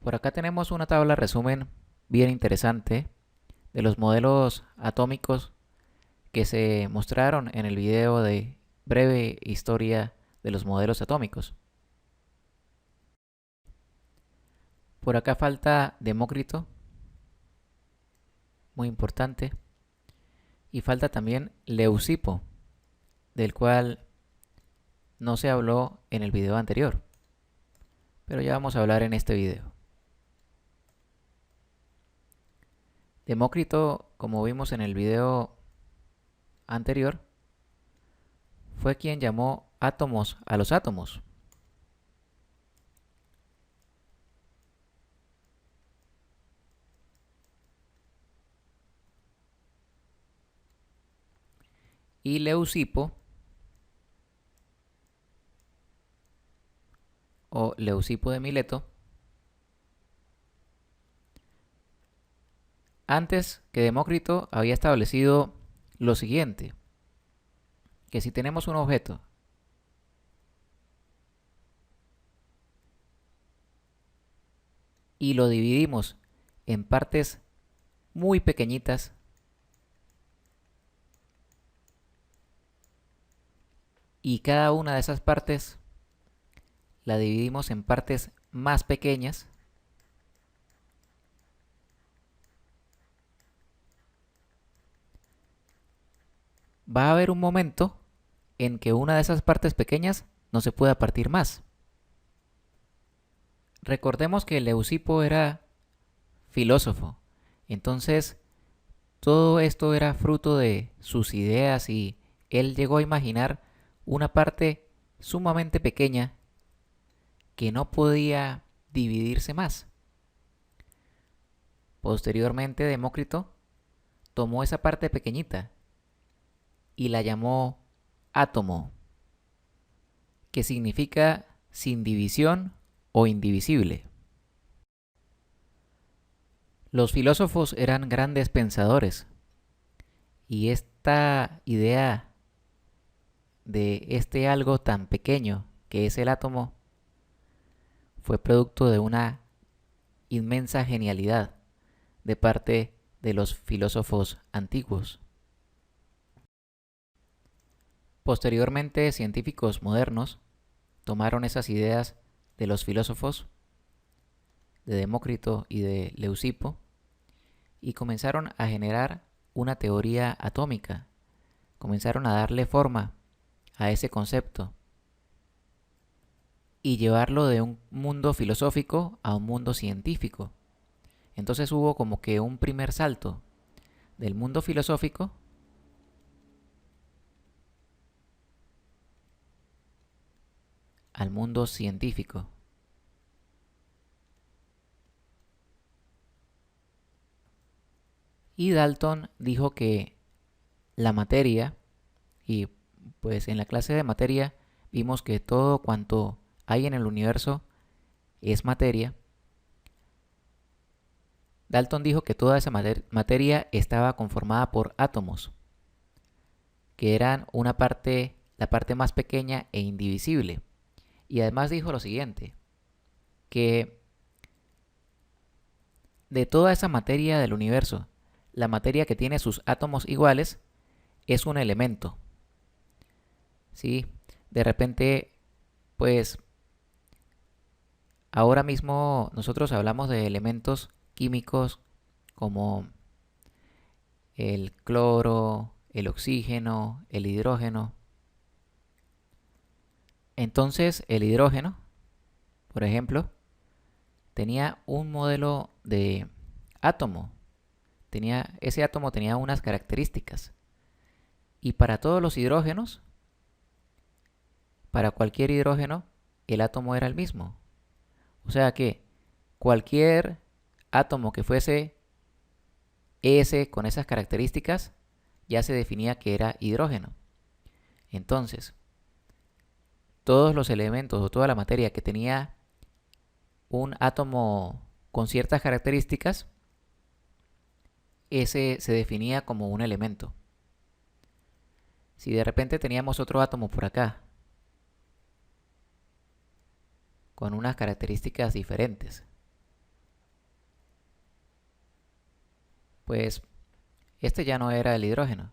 Por acá tenemos una tabla resumen bien interesante de los modelos atómicos que se mostraron en el video de breve historia de los modelos atómicos. Por acá falta Demócrito, muy importante, y falta también Leucipo, del cual no se habló en el video anterior, pero ya vamos a hablar en este video. Demócrito, como vimos en el video anterior, fue quien llamó átomos a los átomos. Y Leucipo, o Leucipo de Mileto, antes que Demócrito había establecido lo siguiente, que si tenemos un objeto y lo dividimos en partes muy pequeñitas, y cada una de esas partes la dividimos en partes más pequeñas, va a haber un momento en que una de esas partes pequeñas no se pueda partir más. Recordemos que Leucipo era filósofo, entonces todo esto era fruto de sus ideas y él llegó a imaginar una parte sumamente pequeña que no podía dividirse más. Posteriormente, Demócrito tomó esa parte pequeñita y la llamó átomo, que significa sin división o indivisible. Los filósofos eran grandes pensadores y esta idea de este algo tan pequeño que es el átomo fue producto de una inmensa genialidad de parte de los filósofos antiguos. Posteriormente, científicos modernos tomaron esas ideas de los filósofos, de Demócrito y de Leucipo, y comenzaron a generar una teoría atómica, comenzaron a darle forma a ese concepto y llevarlo de un mundo filosófico a un mundo científico. Entonces hubo como que un primer salto del mundo filosófico al mundo científico. Y Dalton dijo que la materia, y pues en la clase de materia vimos que todo cuanto hay en el universo es materia. Dalton dijo que toda esa materia estaba conformada por átomos, que eran la parte más pequeña e indivisible. Y además dijo lo siguiente, que de toda esa materia del universo, la materia que tiene sus átomos iguales es un elemento. ¿Sí? De repente, pues, ahora mismo nosotros hablamos de elementos químicos como el cloro, el oxígeno, el hidrógeno. Entonces, el hidrógeno, por ejemplo, tenía un modelo de átomo. Ese átomo tenía unas características. Y para todos los hidrógenos, para cualquier hidrógeno, el átomo era el mismo. O sea que cualquier átomo que fuese S con esas características, ya se definía que era hidrógeno. Entonces, todos los elementos o toda la materia que tenía un átomo con ciertas características, ese se definía como un elemento. Si de repente teníamos otro átomo por acá, con unas características diferentes, pues este ya no era el hidrógeno,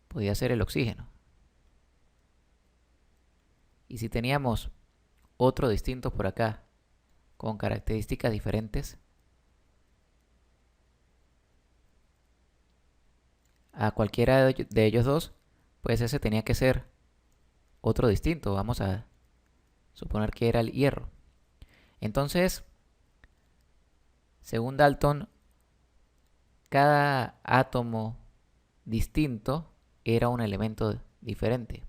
podía ser el oxígeno. Y si teníamos otro distinto por acá, con características diferentes a cualquiera de ellos dos, pues ese tenía que ser otro distinto. Vamos a suponer que era el hierro. Entonces, según Dalton, cada átomo distinto era un elemento diferente.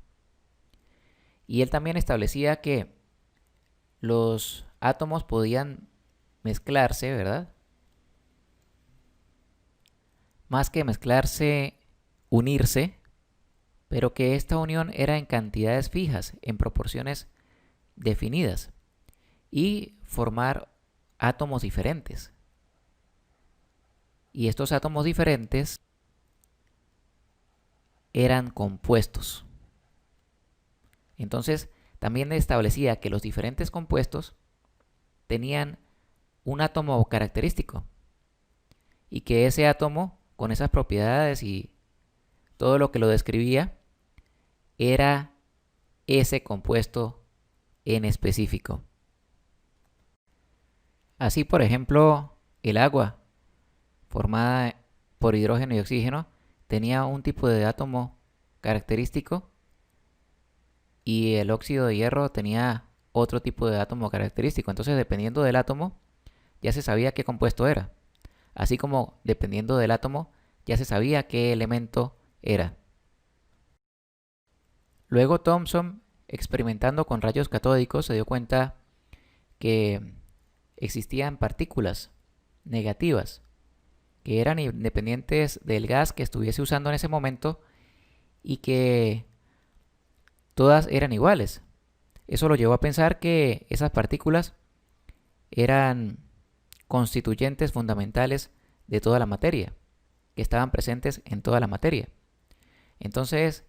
Y él también establecía que los átomos podían mezclarse, ¿verdad? Más que mezclarse, unirse, pero que esta unión era en cantidades fijas, en proporciones definidas, y formar átomos diferentes. Y estos átomos diferentes eran compuestos. Entonces, también establecía que los diferentes compuestos tenían un átomo característico y que ese átomo, con esas propiedades y todo lo que lo describía, era ese compuesto en específico. Así, por ejemplo, el agua, formada por hidrógeno y oxígeno, tenía un tipo de átomo característico y el óxido de hierro tenía otro tipo de átomo característico. Entonces, dependiendo del átomo, ya se sabía qué compuesto era. Así como dependiendo del átomo, ya se sabía qué elemento era. Luego Thomson, experimentando con rayos catódicos, se dio cuenta que existían partículas negativas que eran independientes del gas que estuviese usando en ese momento y que todas eran iguales. Eso lo llevó a pensar que esas partículas eran constituyentes fundamentales de toda la materia, que estaban presentes en toda la materia. Entonces,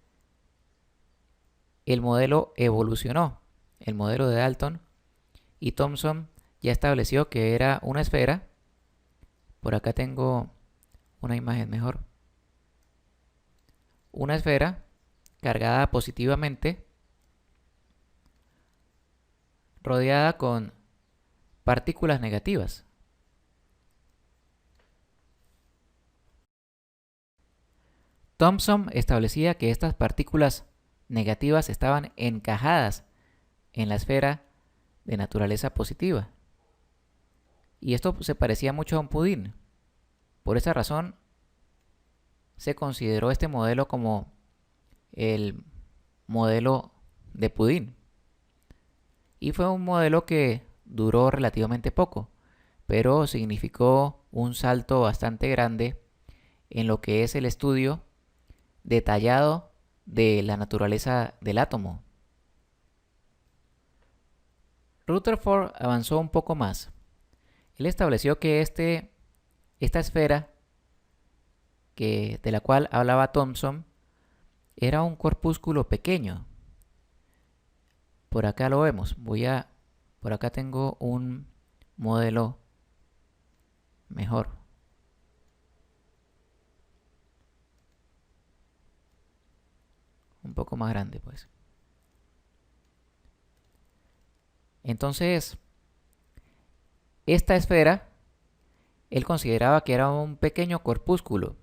el modelo evolucionó, el modelo de Dalton, y Thomson ya estableció que era una esfera. Por acá tengo una imagen mejor. Una esfera cargada positivamente, rodeada con partículas negativas. Thomson establecía que estas partículas negativas estaban encajadas en la esfera de naturaleza positiva. Y esto se parecía mucho a un pudín. Por esa razón, se consideró este modelo como el modelo de pudín. Y fue un modelo que duró relativamente poco, pero significó un salto bastante grande en lo que es el estudio detallado de la naturaleza del átomo. Rutherford avanzó un poco más. Él estableció que esta esfera de la cual hablaba Thomson era un corpúsculo pequeño. Por acá lo vemos. Por acá tengo un modelo mejor. Un poco más grande, pues. Entonces, esta esfera, él consideraba que era un pequeño corpúsculo,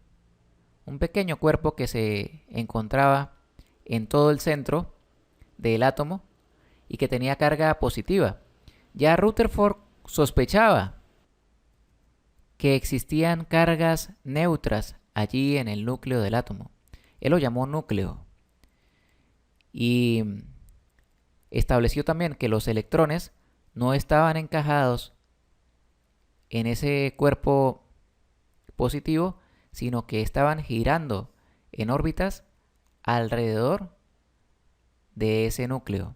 un pequeño cuerpo que se encontraba en todo el centro del átomo y que tenía carga positiva. Ya Rutherford sospechaba que existían cargas neutras allí en el núcleo del átomo. Él lo llamó núcleo. Y estableció también que los electrones no estaban encajados en ese cuerpo positivo, sino que estaban girando en órbitas alrededor de ese núcleo.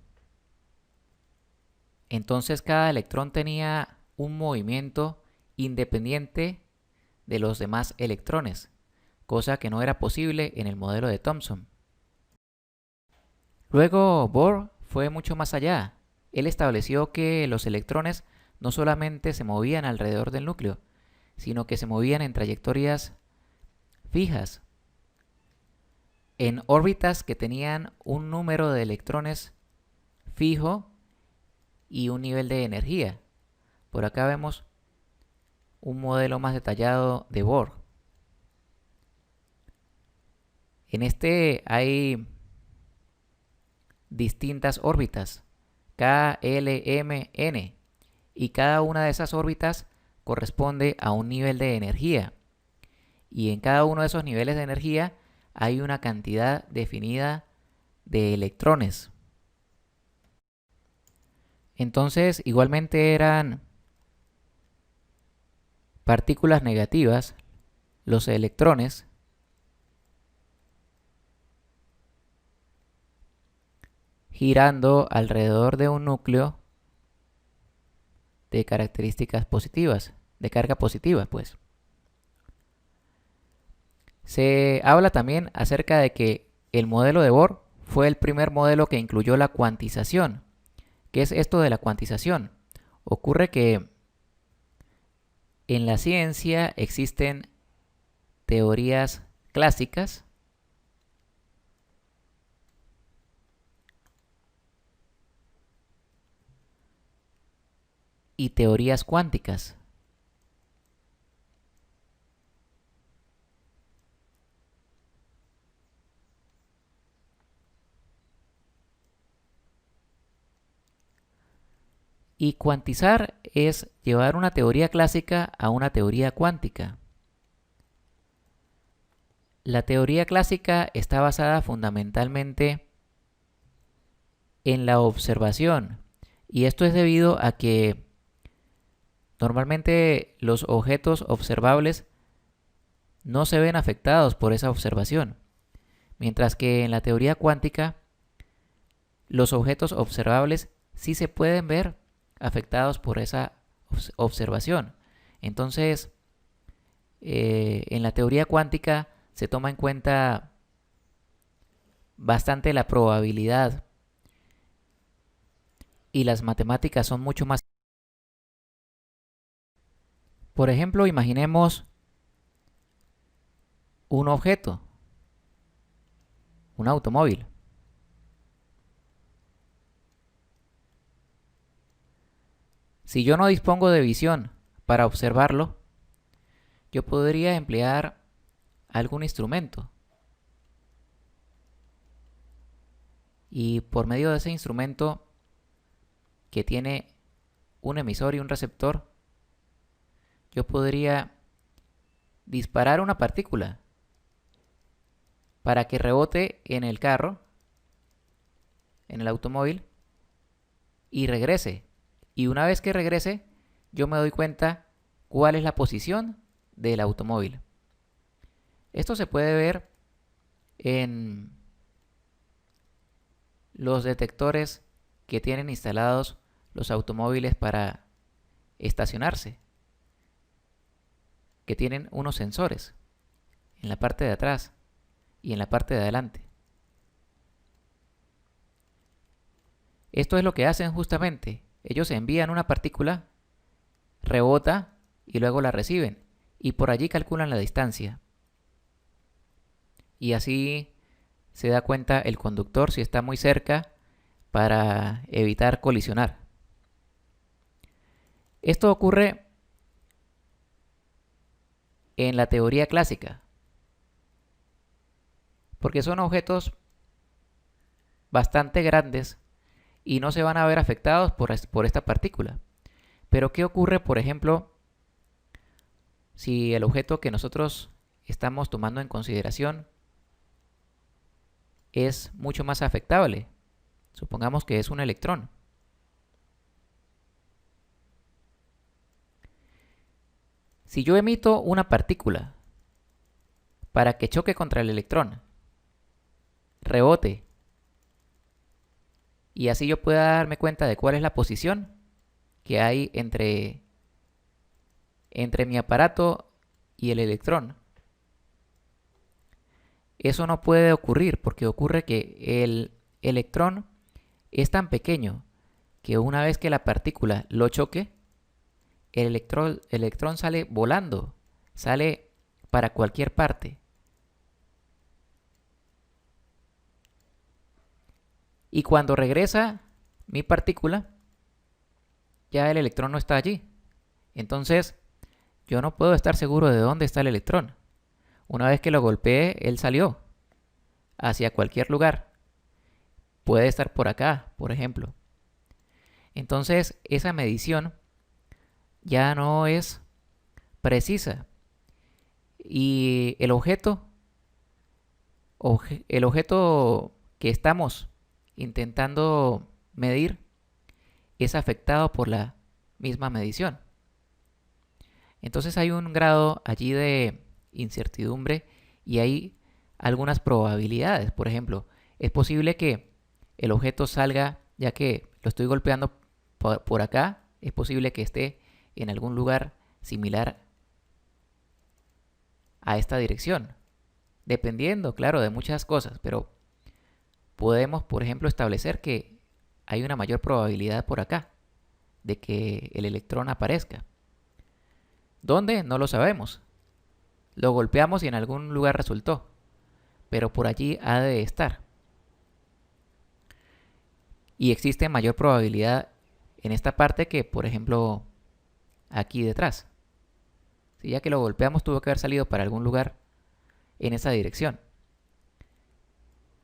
Entonces cada electrón tenía un movimiento independiente de los demás electrones, cosa que no era posible en el modelo de Thomson. Luego Bohr fue mucho más allá. Él estableció que los electrones no solamente se movían alrededor del núcleo, sino que se movían en trayectorias fijas, en órbitas que tenían un número de electrones fijo y un nivel de energía. Por acá vemos un modelo más detallado de Bohr. En este hay distintas órbitas, K, L, M, N, y cada una de esas órbitas corresponde a un nivel de energía. Y en cada uno de esos niveles de energía hay una cantidad definida de electrones. Entonces, igualmente eran partículas negativas, los electrones, girando alrededor de un núcleo de características positivas, de carga positiva, pues. Se habla también acerca de que el modelo de Bohr fue el primer modelo que incluyó la cuantización. ¿Qué es esto de la cuantización? Ocurre que en la ciencia existen teorías clásicas y teorías cuánticas. Y cuantizar es llevar una teoría clásica a una teoría cuántica. La teoría clásica está basada fundamentalmente en la observación, y esto es debido a que normalmente los objetos observables no se ven afectados por esa observación, mientras que en la teoría cuántica los objetos observables sí se pueden ver afectados por esa observación. Entonces, en la teoría cuántica se toma en cuenta bastante la probabilidad y las matemáticas son mucho más. Por ejemplo, imaginemos un objeto, un automóvil. Si yo no dispongo de visión para observarlo, yo podría emplear algún instrumento. Y por medio de ese instrumento que tiene un emisor y un receptor, yo podría disparar una partícula para que rebote en el carro, en el automóvil, y regrese. Y una vez que regrese, yo me doy cuenta cuál es la posición del automóvil. Esto se puede ver en los detectores que tienen instalados los automóviles para estacionarse, que tienen unos sensores en la parte de atrás y en la parte de adelante. Esto es lo que hacen justamente. Ellos envían una partícula, rebota y luego la reciben, y por allí calculan la distancia. Y así se da cuenta el conductor si está muy cerca para evitar colisionar. Esto ocurre en la teoría clásica, porque son objetos bastante grandes y no se van a ver afectados por esta partícula. Pero ¿qué ocurre, por ejemplo, si el objeto que nosotros estamos tomando en consideración es mucho más afectable? Supongamos que es un electrón. Si yo emito una partícula para que choque contra el electrón, rebote, y así yo pueda darme cuenta de cuál es la posición que hay entre mi aparato y el electrón, eso no puede ocurrir porque ocurre que el electrón es tan pequeño que una vez que la partícula lo choque, el electrón sale volando, sale para cualquier parte. Y cuando regresa mi partícula, ya el electrón no está allí. Entonces, yo no puedo estar seguro de dónde está el electrón. Una vez que lo golpeé, él salió hacia cualquier lugar. Puede estar por acá, por ejemplo. Entonces, esa medición ya no es precisa. Y el objeto que estamos intentando medir es afectado por la misma medición. Entonces hay un grado allí de incertidumbre y hay algunas probabilidades. Por ejemplo, es posible que el objeto salga, ya que lo estoy golpeando por acá, es posible que esté en algún lugar similar a esta dirección, dependiendo, claro, de muchas cosas, pero podemos, por ejemplo, establecer que hay una mayor probabilidad por acá de que el electrón aparezca. ¿Dónde? No lo sabemos. Lo golpeamos y en algún lugar resultó, pero por allí ha de estar. Y existe mayor probabilidad en esta parte que, por ejemplo, aquí detrás. Si ya que lo golpeamos, tuvo que haber salido para algún lugar en esa dirección.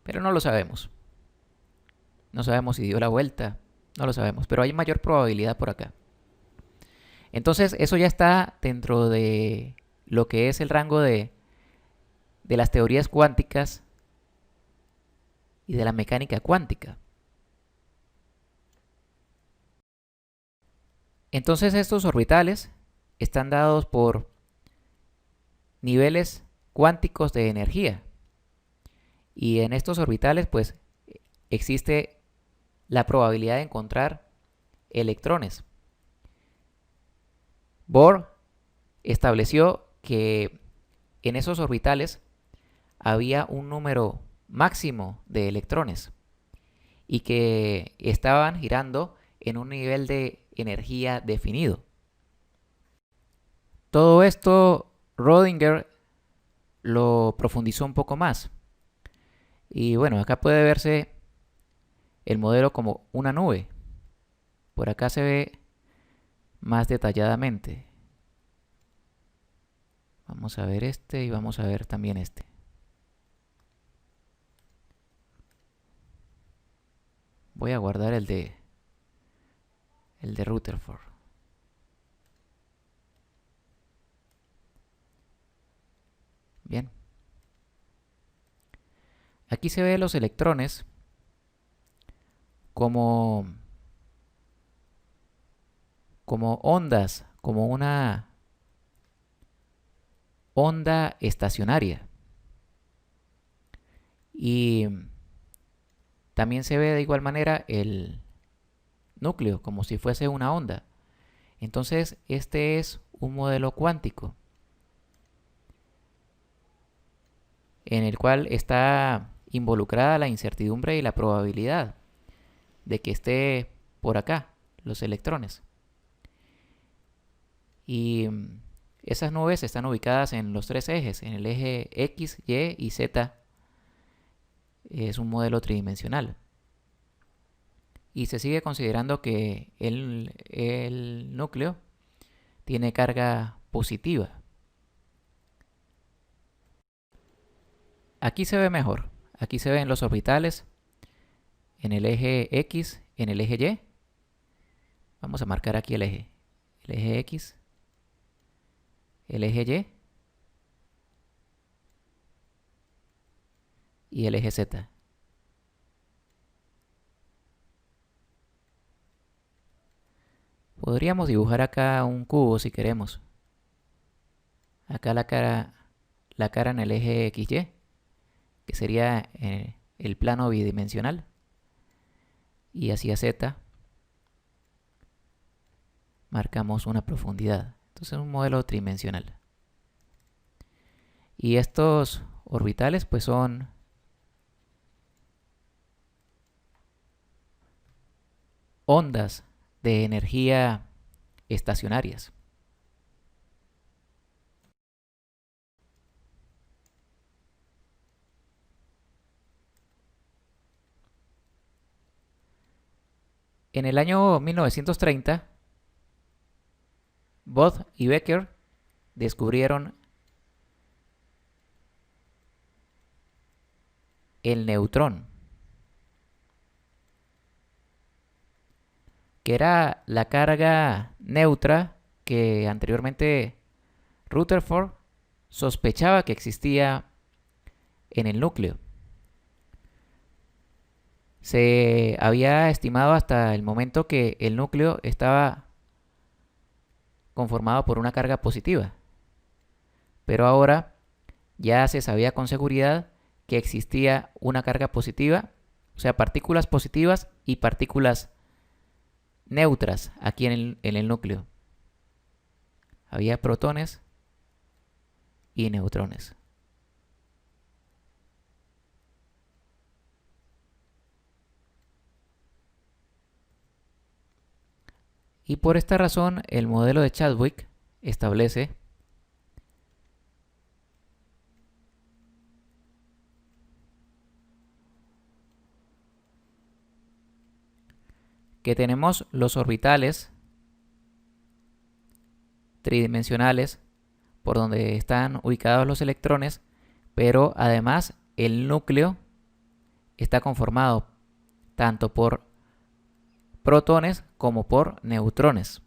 Pero no lo sabemos. No sabemos si dio la vuelta. No lo sabemos. Pero hay mayor probabilidad por acá. Entonces, eso ya está dentro de lo que es el rango de las teorías cuánticas y de la mecánica cuántica. Entonces, estos orbitales están dados por niveles cuánticos de energía. Y en estos orbitales, pues, existe la probabilidad de encontrar electrones. Bohr estableció que en esos orbitales había un número máximo de electrones y que estaban girando en un nivel de energía definido. Todo esto Rödinger lo profundizó un poco más. Y bueno, acá puede verse el modelo como una nube. Por acá se ve más detalladamente. Vamos a ver este y vamos a ver también este. Voy a guardar el de Rutherford. Bien. Aquí se ve los electrones como ondas, como una onda estacionaria. Y también se ve de igual manera el núcleo, como si fuese una onda. Entonces, este es un modelo cuántico en el cual está involucrada la incertidumbre y la probabilidad de que esté por acá los electrones. Y esas nubes están ubicadas en los tres ejes, en el eje X, Y y Z. Es un modelo tridimensional. Y se sigue considerando que el núcleo tiene carga positiva. Aquí se ve mejor. Aquí se ven los orbitales en el eje X, en el eje Y. Vamos a marcar aquí el eje X, el eje Y y el eje Z. Podríamos dibujar acá un cubo si queremos. Acá la cara en el eje XY, que sería el plano bidimensional. Y hacia Z marcamos una profundidad. Entonces es un modelo tridimensional. Y estos orbitales pues son ondas de energía estacionarias. En el año 1930, Bode y Becker descubrieron el neutrón, que era la carga neutra que anteriormente Rutherford sospechaba que existía en el núcleo. Se había estimado hasta el momento que el núcleo estaba conformado por una carga positiva, pero ahora ya se sabía con seguridad que existía una carga positiva, o sea, partículas positivas y partículas neutras aquí en el núcleo. Había protones y neutrones. Y por esta razón, el modelo de Chadwick establece que tenemos los orbitales tridimensionales por donde están ubicados los electrones, pero además el núcleo está conformado tanto por protones como por neutrones.